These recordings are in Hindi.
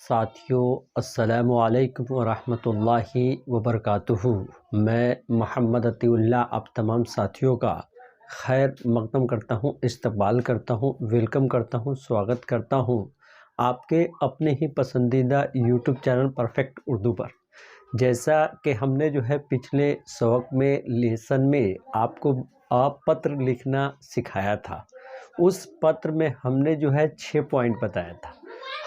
साथियों, अस्सलामु अलैकुम वरहमतुल्लाहि वबरकातुहू। मैं मोहम्मद अतीउल्लाह आप तमाम साथियों का खैर मक़दम करता हूँ, इस्तक़बाल करता हूँ, वेलकम करता हूँ, स्वागत करता हूँ आपके अपने ही पसंदीदा यूट्यूब चैनल परफेक्ट उर्दू पर। जैसा कि हमने जो है पिछले सबक में लेसन में आपको पत्र लिखना सिखाया था, उस पत्र में हमने जो है 6 पॉइंट बताया था।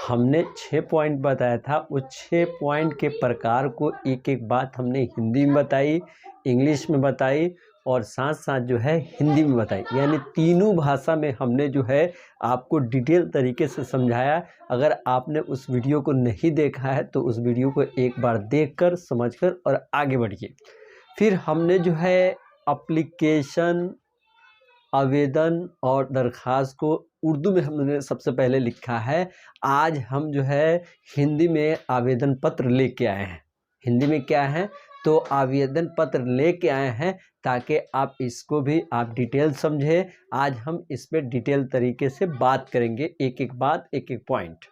हमने 6 पॉइंट बताया था। उस 6 पॉइंट के प्रकार को एक एक बात हमने हिंदी में बताई, इंग्लिश में बताई और साथ साथ जो है हिंदी में बताई, यानी तीनों भाषा में हमने जो है आपको डिटेल तरीके से समझाया। अगर आपने उस वीडियो को नहीं देखा है तो उस वीडियो को एक बार देखकर समझकर और आगे बढ़िए। फिर हमने जो है एप्लीकेशन, आवेदन और दरख्वास्त को उर्दू में हमने सबसे पहले लिखा है। आज हम जो है हिंदी में आवेदन पत्र लेके आए हैं। हिंदी में क्या है तो आवेदन पत्र लेके आए हैं ताकि आप इसको भी आप डिटेल समझें। आज हम इस पर डिटेल तरीके से बात करेंगे, एक एक बात, एक एक पॉइंट।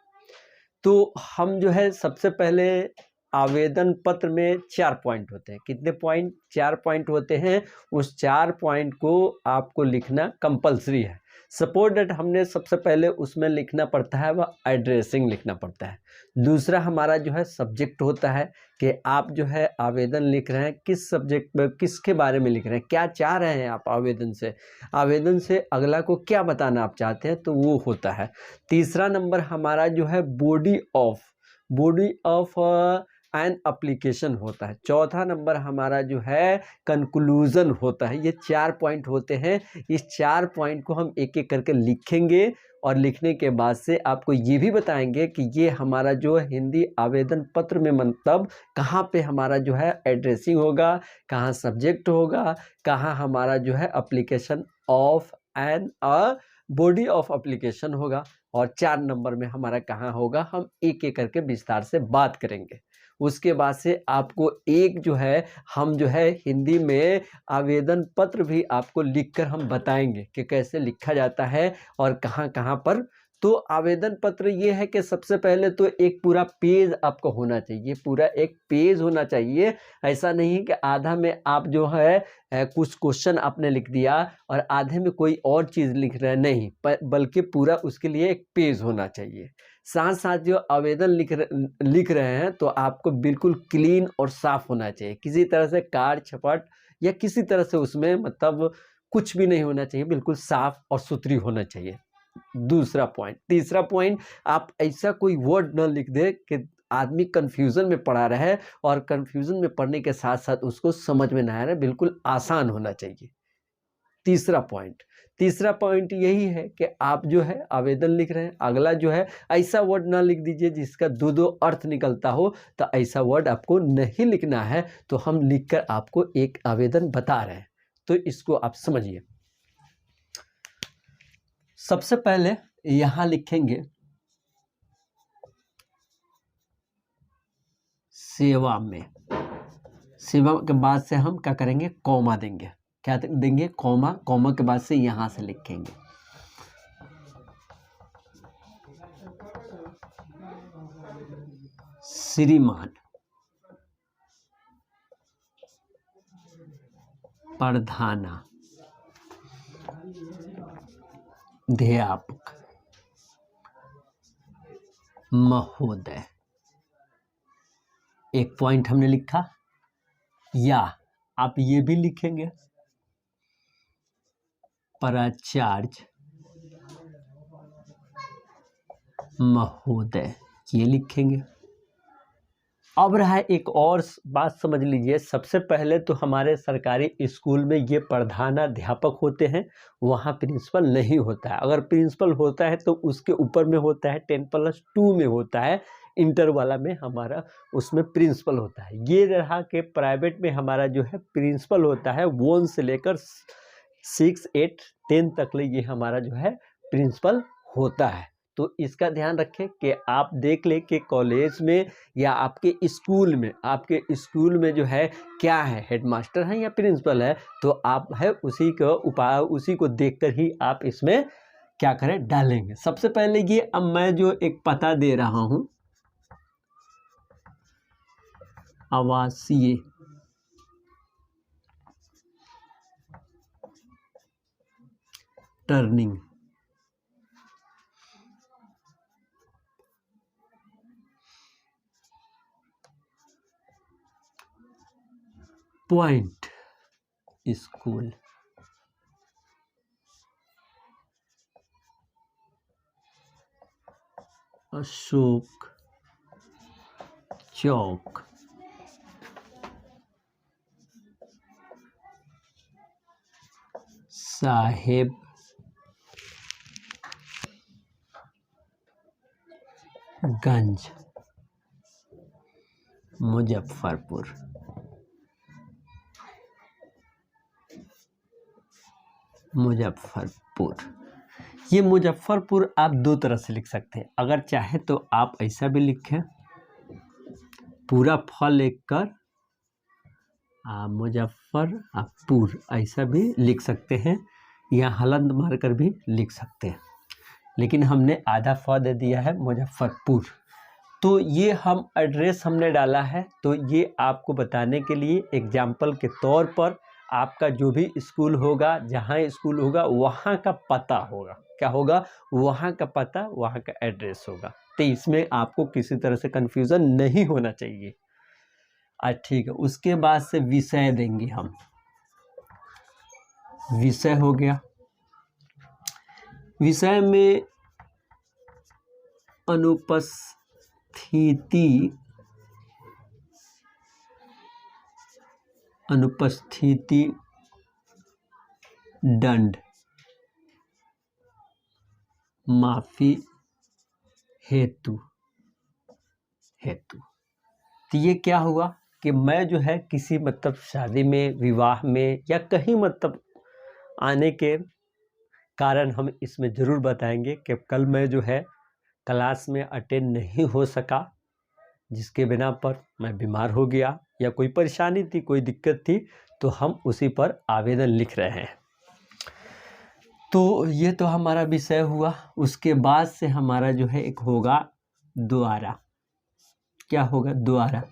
तो हम जो है सबसे पहले आवेदन पत्र में 4 पॉइंट होते हैं। कितने पॉइंट? 4 पॉइंट होते हैं। उस 4 पॉइंट को आपको लिखना कंपलसरी है। सपोज दैट हमने सबसे पहले उसमें लिखना पड़ता है वह एड्रेसिंग लिखना पड़ता है। दूसरा हमारा जो है सब्जेक्ट होता है कि आप जो है आवेदन लिख रहे हैं किस सब्जेक्ट में, किसके बारे में लिख रहे हैं, क्या चाह रहे हैं आप आवेदन से अगला को क्या बताना आप चाहते हैं, तो वो होता है। तीसरा नंबर हमारा जो है बॉडी ऑफ एन एप्लीकेशन होता है। चौथा नंबर हमारा जो है कंक्लूजन होता है। ये 4 पॉइंट होते हैं। इस 4 पॉइंट को हम एक एक करके लिखेंगे और लिखने के बाद से आपको ये भी बताएंगे कि ये हमारा जो हिंदी आवेदन पत्र में मतलब कहाँ पे हमारा जो है एड्रेसिंग होगा, कहाँ सब्जेक्ट होगा, कहाँ हमारा जो है application of n body of application होगा और 4 नंबर में हमारा कहाँ होगा, हम एक एक करके विस्तार से बात करेंगे। उसके बाद से आपको एक जो है हम जो है हिंदी में आवेदन पत्र भी आपको लिखकर हम बताएंगे कि कैसे लिखा जाता है और कहाँ कहाँ पर। तो आवेदन पत्र ये है कि सबसे पहले तो एक पूरा पेज आपको होना चाहिए, पूरा एक पेज होना चाहिए। ऐसा नहीं कि आधा में आप जो है कुछ क्वेश्चन आपने लिख दिया और आधे में कोई और चीज़ लिख रहे हैं, नहीं, बल्कि पूरा उसके लिए एक पेज होना चाहिए। साथ साथ जो आवेदन लिख रहे हैं तो आपको बिल्कुल क्लीन और साफ होना चाहिए। किसी तरह से काट छपट या किसी तरह से उसमें मतलब कुछ भी नहीं होना चाहिए, बिल्कुल साफ और सुथरी होना चाहिए। दूसरा पॉइंट। तीसरा पॉइंट, आप ऐसा कोई वर्ड न लिख दे कि आदमी कंफ्यूजन में पड़ा रहे और कंफ्यूजन में पढ़ने के साथ साथ उसको समझ में ना आ रहा, बिल्कुल आसान होना चाहिए। तीसरा पॉइंट यही है कि आप जो है आवेदन लिख रहे हैं, अगला जो है ऐसा वर्ड ना लिख दीजिए जिसका दो अर्थ निकलता हो, तो ऐसा वर्ड आपको नहीं लिखना है। तो हम लिखकर आपको एक आवेदन बता रहे हैं, तो इसको आप समझिए। सबसे पहले यहां लिखेंगे सेवा में। सेवा के बाद से हम क्या करेंगे, कॉमा देंगे। क्या देंगे? कॉमा। कॉमा के बाद से यहां से लिखेंगे श्रीमान प्रधाना अध्यापक महोदय। एक पॉइंट हमने लिखा। या आप ये भी लिखेंगे प्राचार्य महोदय, ये लिखेंगे। अब रहा एक और बात समझ लीजिए। सबसे पहले तो हमारे सरकारी स्कूल में ये प्रधानाध्यापक होते हैं, वहाँ प्रिंसिपल नहीं होता है। अगर प्रिंसिपल होता है तो उसके ऊपर में होता है 10+2 में होता है, इंटर वाला में हमारा उसमें प्रिंसिपल होता है। ये रहा कि प्राइवेट में हमारा जो है प्रिंसिपल होता है 1 से लेकर 6, 8, 10 तक ले ये हमारा जो है प्रिंसिपल होता है। तो इसका ध्यान रखें कि आप देख लें कि कॉलेज में या आपके स्कूल में जो है क्या है, हेडमास्टर है या प्रिंसिपल है, तो आप है उसी को देखकर ही आप इसमें क्या करें, डालेंगे। सबसे पहले ये अब मैं जो एक पता दे रहा हूँ, आवासीय टर्निंग पॉइंट स्कूल, अशोक चौक, साहेब गंज, मुजफ्फरपुर। मुजफ्फरपुर, ये मुजफ्फरपुर आप दो तरह से लिख सकते हैं। अगर चाहे तो आप ऐसा भी लिखें, पूरा फ लिखकर मुजफ्फरपुर ऐसा भी लिख सकते हैं, या हलंत मारकर भी लिख सकते हैं, लेकिन हमने आधा फ दे दिया है मुजफ्फरपुर। तो ये हम एड्रेस हमने डाला है, तो ये आपको बताने के लिए एग्जाम्पल के तौर पर आपका जो भी स्कूल होगा, जहाँ स्कूल होगा वहाँ का पता होगा। क्या होगा? वहाँ का पता, वहाँ का एड्रेस होगा। तो इसमें आपको किसी तरह से कन्फ्यूज़न नहीं होना चाहिए। ठीक है, उसके बाद से विषय देंगे हम। विषय हो गया, विषय में अनुपस्थिति दंड माफी हेतु। तो ये क्या हुआ कि मैं जो है किसी मतलब शादी में, विवाह में, या कहीं मतलब आने के कारण हम इसमें ज़रूर बताएंगे कि कल मैं जो है क्लास में अटेंड नहीं हो सका, जिसके बिना पर मैं बीमार हो गया, या कोई परेशानी थी, कोई दिक्कत थी, तो हम उसी पर आवेदन लिख रहे हैं। तो ये तो हमारा विषय हुआ। उसके बाद से हमारा जो है एक होगा द्वारा। क्या होगा? द्वारा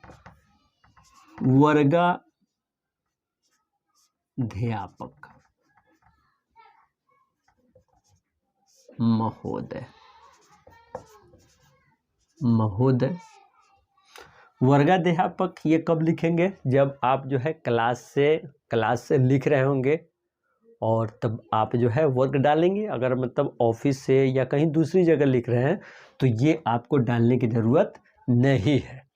वर्गाध्यापक महोदय। वर्गाध्यापक ये कब लिखेंगे? जब आप जो है क्लास से लिख रहे होंगे, और तब आप जो है वर्ग डालेंगे। अगर मतलब ऑफिस से या कहीं दूसरी जगह लिख रहे हैं तो ये आपको डालने की ज़रूरत नहीं है।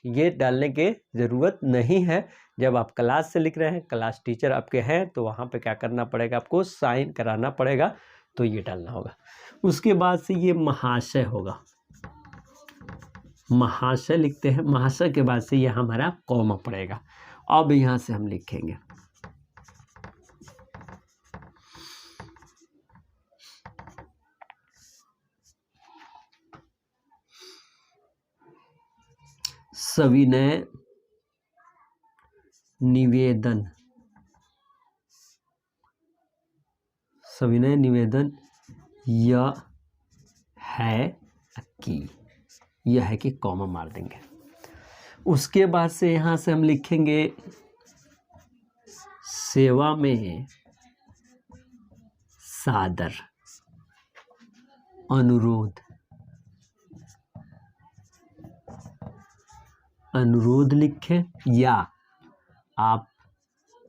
ये डालने की ज़रूरत नहीं है। जब आप क्लास से लिख रहे हैं, क्लास टीचर आपके हैं, तो वहाँ पे क्या करना पड़ेगा? आपको साइन कराना पड़ेगा, तो ये डालना होगा। उसके बाद से ये महाशय होगा। महाशय लिखते हैं, महाशय के बाद से ये हमारा कॉमा पड़ेगा। अब यहाँ से हम लिखेंगे सविनय निवेदन। सविनय निवेदन यह है कि कॉमा मार देंगे। उसके बाद से यहाँ से हम लिखेंगे सेवा में सादर अनुरोध लिखें, या आप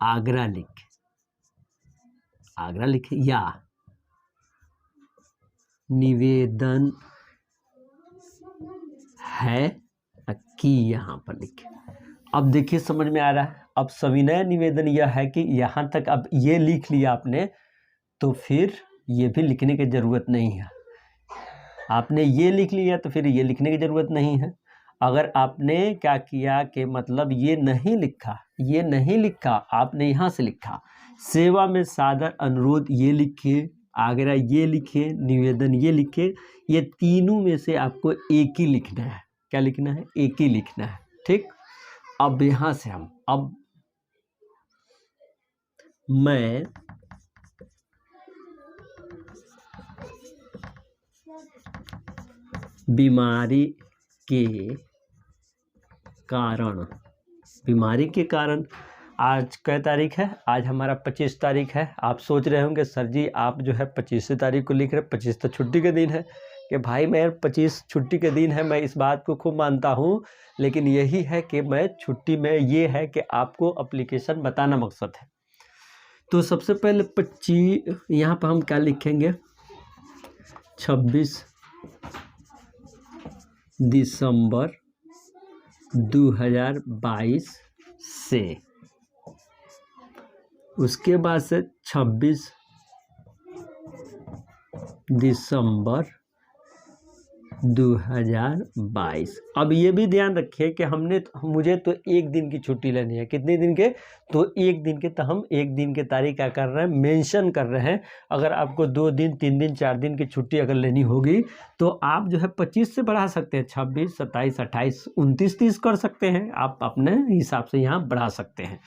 आग्रह लिखें, या निवेदन है कि यहाँ पर लिखें। अब देखिए समझ में आ रहा है। अब सविनय निवेदन यह है कि यहाँ तक अब ये लिख लिया आपने, तो फिर ये भी लिखने की ज़रूरत नहीं है। आपने ये लिख लिया तो फिर ये लिखने की ज़रूरत नहीं है। अगर आपने क्या किया कि मतलब ये नहीं लिखा, आपने यहाँ से लिखा सेवा में सादर अनुरोध, ये लिखिए, आग्रह ये लिखिए, निवेदन ये लिखिए। ये तीनों में से आपको एक ही लिखना है। क्या लिखना है? एक ही लिखना है। ठीक। अब यहाँ से हम मैं बीमारी के कारण, बीमारी के कारण। आज क्या तारीख है? आज हमारा 25 तारीख है। आप सोच रहे होंगे सर जी आप जो है 25 तारीख को लिख रहे, 25 तो छुट्टी के दिन है। कि भाई मैं 25 छुट्टी के दिन है, मैं इस बात को खूब मानता हूँ, लेकिन यही है कि मैं छुट्टी में ये है कि आपको एप्लीकेशन बताना मकसद है। तो सबसे पहले 25 यहाँ पर हम क्या लिखेंगे? 26 दिसंबर 2022 से, उसके बाद से 26 दिसंबर 2022। अब ये भी ध्यान रखिए कि मुझे तो एक दिन की छुट्टी लेनी है। कितने दिन के? तो एक दिन के। तो हम एक दिन के तारीख क्या कर रहे हैं? मेंशन कर रहे हैं। अगर आपको 2 दिन 3 दिन 4 दिन की छुट्टी अगर लेनी होगी तो आप जो है 25 से बढ़ा सकते हैं, 26 27 28 29 30 कर सकते हैं। आप अपने हिसाब से यहाँ बढ़ा सकते हैं।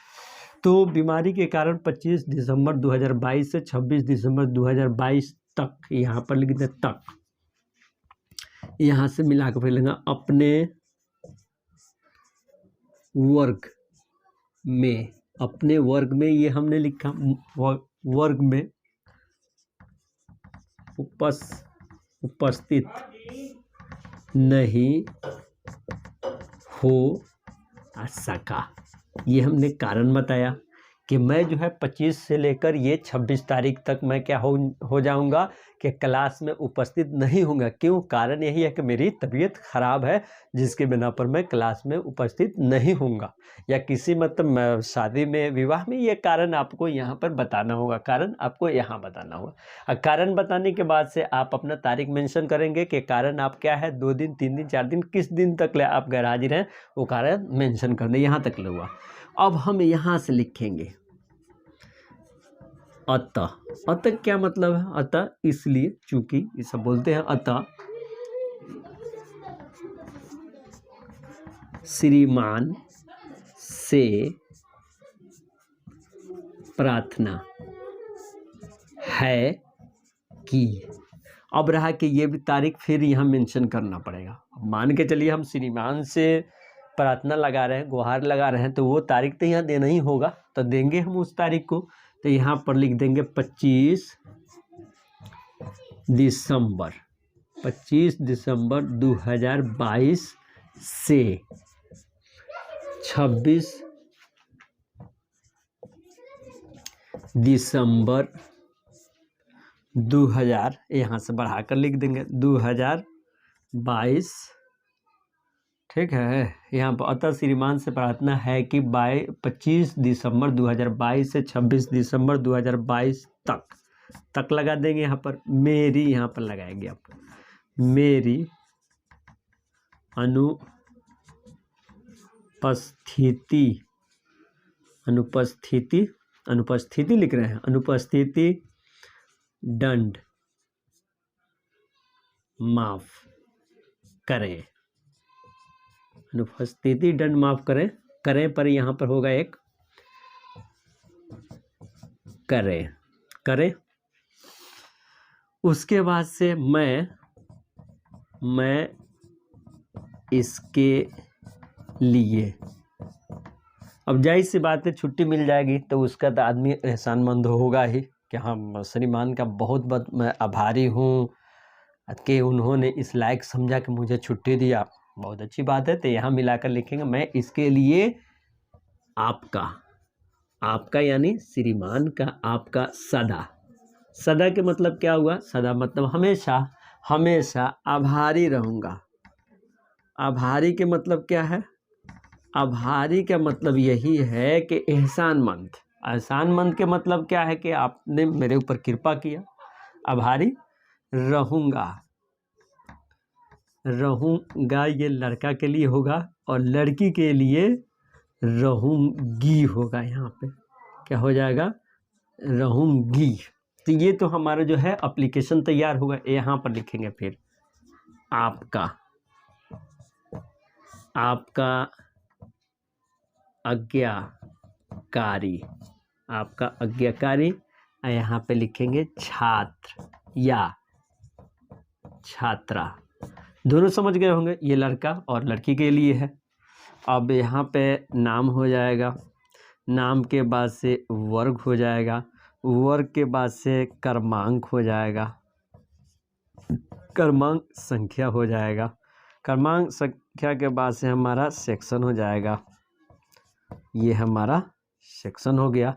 तो बीमारी के कारण 25 दिसंबर 2022 से 26 दिसंबर 2022 तक, यहाँ पर लिख दें तक, यहाँ से मिला के फिर लेंगे अपने वर्ग में। अपने वर्ग में ये हमने लिखा, वर्ग में उपस्थित नहीं हो सका। ये हमने कारण बताया कि मैं जो है 25 से लेकर ये 26 तारीख तक मैं क्या हो जाऊंगा कि क्लास में उपस्थित नहीं होऊंगा। क्यों? कारण यही है कि मेरी तबीयत खराब है, जिसके बिना पर मैं क्लास में उपस्थित नहीं होऊंगा। या किसी मतलब शादी में, विवाह में, ये कारण आपको यहाँ पर बताना होगा। कारण आपको यहाँ बताना होगा। कारण बताने के बाद से आप अपना तारीख मेंशन करेंगे कि कारण आप क्या है, 2 दिन 3 दिन 4 दिन, किस दिन तक आप गैर हाजिर हैं वो कारण मेंशन कर दें। यहाँ तक हुआ। अब हम यहाँ से लिखेंगे अतः। अतः क्या मतलब है? अतः इसलिए, चूंकि ये सब बोलते हैं अतः श्रीमान से प्रार्थना है कि, अब रहा कि ये भी तारीख फिर यहाँ मेंशन करना पड़ेगा। मान के चलिए हम श्रीमान से प्रार्थना लगा रहे हैं, गुहार लगा रहे हैं, तो वो तारीख तो यहाँ देना ही होगा। तो देंगे हम उस तारीख को। तो यहाँ पर लिख देंगे 25 दिसंबर 2022 से 26 दिसंबर 2000, यहाँ से बढ़ाकर लिख देंगे 2022। ठीक है। यहाँ पर अतः श्रीमान से प्रार्थना है कि 25 दिसंबर 2022 से 26 दिसंबर 2022 तक लगा देंगे। यहाँ पर मेरी, यहाँ पर लगाएंगे आप, मेरी अनुपस्थिति लिख रहे हैं, अनुपस्थिति दंड माफ करें। अनुपस्थिति दंड माफ करें पर यहाँ पर होगा एक करें। उसके बाद से मैं इसके लिए, अब जाहिर सी बात है छुट्टी मिल जाएगी तो उसका तो आदमी एहसानमंद होगा ही कि हाँ श्रीमान का बहुत मैं आभारी हूँ कि उन्होंने इस लायक समझा कि मुझे छुट्टी दिया। बहुत अच्छी बात है। तो यहाँ मिलाकर लिखेंगे मैं इसके लिए आपका यानी श्रीमान का, आपका सदा के मतलब क्या हुआ? सदा मतलब हमेशा आभारी रहूँगा। आभारी के मतलब क्या है? आभारी का मतलब यही है कि एहसानमंद के मतलब क्या है कि आपने मेरे ऊपर कृपा किया। आभारी रहूँगा ये लड़का के लिए होगा और लड़की के लिए रहूँगी होगा। यहाँ पे क्या हो जाएगा? रहूँगी। तो ये तो हमारा जो है एप्लीकेशन तैयार होगा। यहाँ पर लिखेंगे फिर आपका आज्ञाकारी, यहाँ पे लिखेंगे छात्र या छात्रा। दोनों समझ गए होंगे, ये लड़का और लड़की के लिए है। अब यहाँ पे नाम हो जाएगा, नाम के बाद से वर्ग हो जाएगा, वर्ग के बाद से क्रमांक हो जाएगा, क्रमांक संख्या हो जाएगा, क्रमांक संख्या के बाद से हमारा सेक्शन हो जाएगा। ये हमारा सेक्शन हो गया।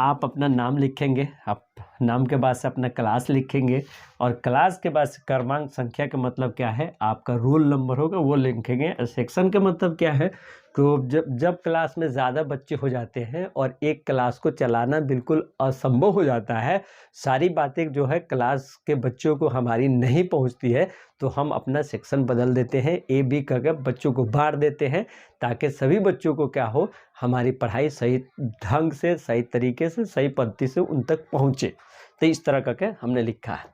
आप अपना नाम लिखेंगे, आप नाम के बाद से अपना क्लास लिखेंगे और क्लास के बाद से क्रमांक संख्या का मतलब क्या है, आपका रोल नंबर होगा वो लिखेंगे। सेक्शन का मतलब क्या है, तो जब क्लास में ज़्यादा बच्चे हो जाते हैं और एक क्लास को चलाना बिल्कुल असंभव हो जाता है, सारी बातें जो है क्लास के बच्चों को हमारी नहीं पहुंचती है, तो हम अपना सेक्शन बदल देते हैं, ए बी करके बच्चों को बांट देते हैं, ताकि सभी बच्चों को क्या हो, हमारी पढ़ाई सही ढंग से, सही तरीके से, सही पद्धति से उन तक पहुँचे। तो इस तरह करके हमने लिखा है।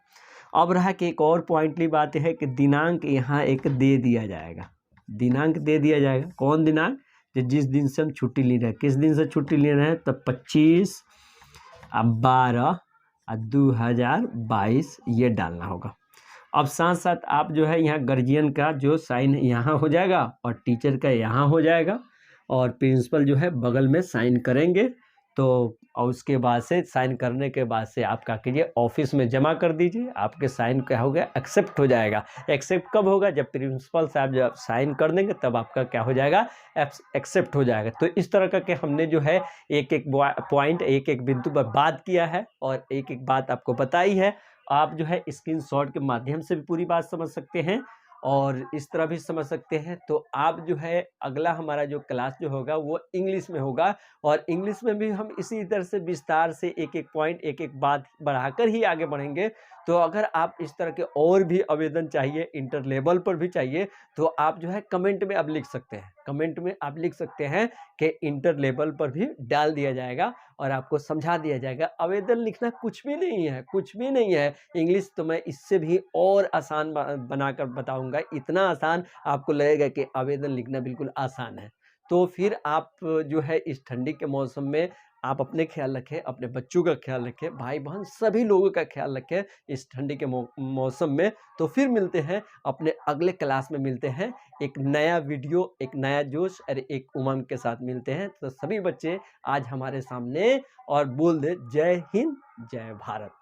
अब रहा कि एक और पॉइंटली बात है कि दिनांक यहाँ एक दे दिया जाएगा, दिनांक दे दिया जाएगा। कौन दिनांक, जिस दिन से हम छुट्टी ले रहे हैं। किस दिन से छुट्टी ले रहे हैं, तो 25/12/2022 ये डालना होगा। अब साथ साथ आप जो है यहाँ गार्जियन का जो साइन यहाँ हो जाएगा और टीचर का यहाँ हो जाएगा और प्रिंसिपल जो है बगल में साइन करेंगे। तो और उसके बाद से साइन करने के बाद से आप क्या कीजिए, ऑफिस में जमा कर दीजिए, आपके साइन क्या हो गया, एक्सेप्ट हो जाएगा। एक्सेप्ट कब होगा, जब प्रिंसिपल साहब जब साइन कर देंगे तब आपका क्या हो जाएगा, एक्सेप्ट हो जाएगा। तो इस तरह करके हमने जो है एक एक पॉइंट, एक एक बिंदु पर बात किया है और एक एक बात आपको बताई है। आप जो है स्क्रीनशॉट के माध्यम से भी पूरी बात समझ सकते हैं और इस तरह भी समझ सकते हैं। तो आप जो है अगला हमारा जो क्लास जो होगा वो इंग्लिश में होगा और इंग्लिश में भी हम इसी तरह से विस्तार से एक एक पॉइंट, एक एक बात बढ़ाकर ही आगे बढ़ेंगे। तो अगर आप इस तरह के और भी आवेदन चाहिए, इंटर लेवल पर भी चाहिए, तो आप जो है कमेंट में आप लिख सकते हैं, कमेंट में आप लिख सकते हैं कि इंटर लेवल पर भी डाल दिया जाएगा और आपको समझा दिया जाएगा। आवेदन लिखना कुछ भी नहीं है, कुछ भी नहीं है। इंग्लिश तो मैं इससे भी और आसान बनाकर बताऊंगा, इतना आसान आपको लगेगा कि आवेदन लिखना बिल्कुल आसान है। तो फिर आप जो है इस ठंडी के मौसम में आप अपने ख्याल रखें, अपने बच्चों का ख्याल रखें, भाई बहन सभी लोगों का ख्याल रखें इस ठंडी के मौसम में। तो फिर मिलते हैं अपने अगले क्लास में, मिलते हैं एक नया वीडियो, एक नया जोश और एक उमंग के साथ मिलते हैं। तो सभी बच्चे आज हमारे सामने और बोल दे जय हिंद, जय भारत।